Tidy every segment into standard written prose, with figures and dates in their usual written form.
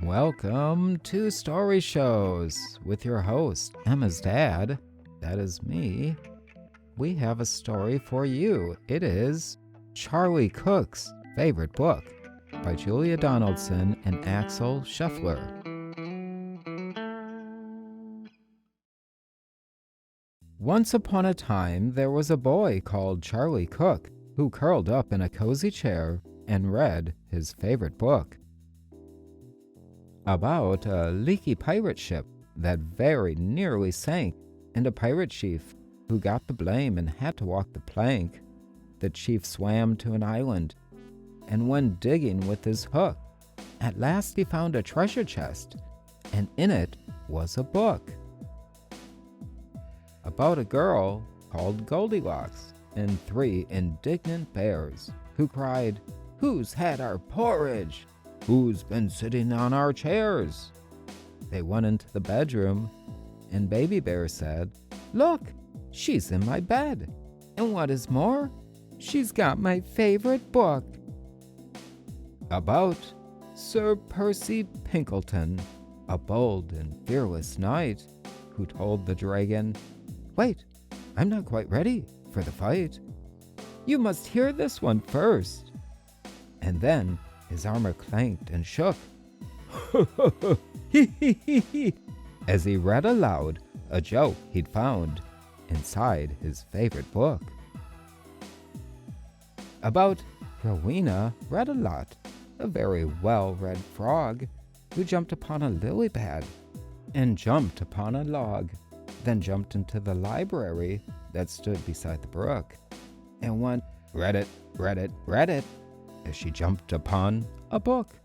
Welcome to Story Shows with your host, Emma's dad. That is me. We have a story for you. It is Charlie Cook's Favorite Book by Julia Donaldson and Axel Scheffler. Once upon a time, there was a boy called Charlie Cook who curled up in a cozy chair and read his favorite book about a leaky pirate ship that very nearly sank, and a pirate chief who got the blame and had to walk the plank. The chief swam to an island, and when digging with his hook, at last he found a treasure chest, and in it was a book about a girl called Goldilocks and three indignant bears who cried, "Who's had our porridge? Who's been sitting on our chairs?" They went into the bedroom, and Baby Bear said, "Look, she's in my bed. And what is more, she's got my favorite book." About Sir Percy Pinkleton, a bold and fearless knight, who told the dragon, "Wait, I'm not quite ready for the fight. You must hear this one first." And then his armor clanked and shook, as he read aloud a joke he'd found inside his favorite book. About Rowena Red-a-Lot, a very well-read frog who jumped upon a lily pad and jumped upon a log, then jumped into the library that stood beside the brook and went, "Read it, read it, read it," as she jumped upon a book.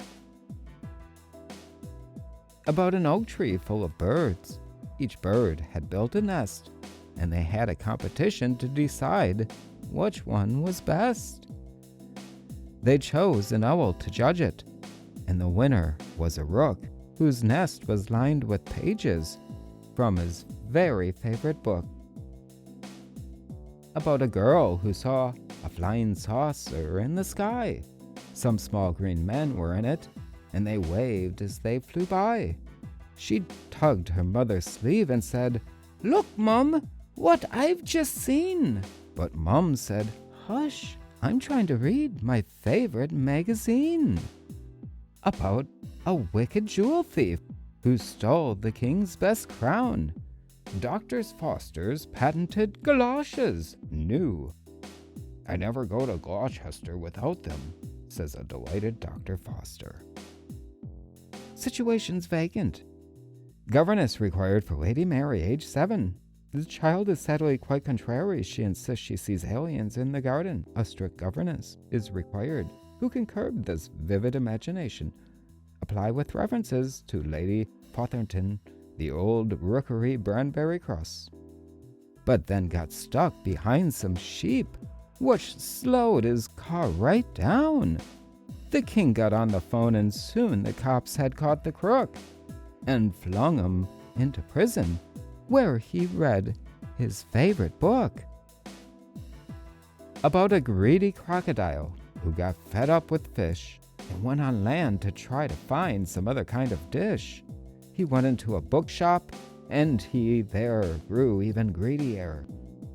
About an oak tree full of birds. Each bird had built a nest, and they had a competition to decide which one was best. They chose an owl to judge it, and the winner was a rook whose nest was lined with pages from his very favorite book. About a girl who saw a flying saucer in the sky. Some small green men were in it, and they waved as they flew by. She tugged her mother's sleeve and said, "Look, Mum, what I've just seen." But Mum said, "Hush, I'm trying to read my favorite magazine." About a wicked jewel thief who stole the king's best crown. Dr. Foster's patented galoshes, new. "I never go to Gloucester without them," says a delighted Dr. Foster. Situations vacant. Governess required for Lady Mary, age 7. The child is sadly quite contrary. She insists she sees aliens in the garden. A strict governess is required who can curb this vivid imagination. Apply with references to Lady Potherton, the old rookery Branbury Cross. But then got stuck behind some sheep, which slowed his car right down. The king got on the phone, and soon the cops had caught the crook and flung him into prison, where he read his favorite book. About a greedy crocodile who got fed up with fish and went on land to try to find some other kind of dish. He went into a bookshop, and he there grew even greedier,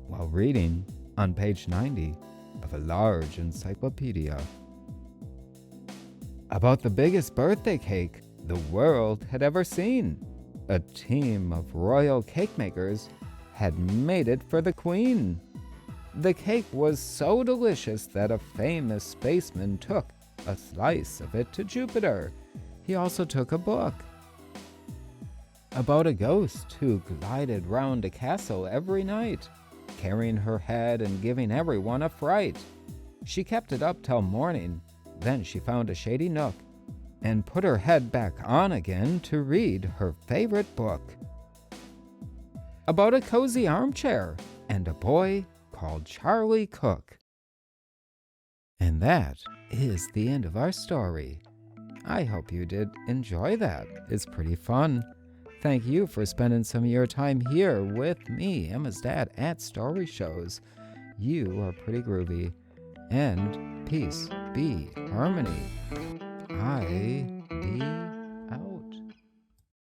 while reading on page 90 of a large encyclopedia. About the biggest birthday cake the world had ever seen. A team of royal cake makers had made it for the queen. The cake was so delicious that a famous spaceman took a slice of it to Jupiter. He also took a book. About a ghost who glided round a castle every night, carrying her head and giving everyone a fright. She kept it up till morning, then she found a shady nook and put her head back on again to read her favorite book. About a cozy armchair and a boy called Charlie Cook. And that is the end of our story. I hope you did enjoy that. It's pretty fun. Thank you for spending some of your time here with me, Emma's dad, at Story Shows. You are pretty groovy. And peace, be harmony. I be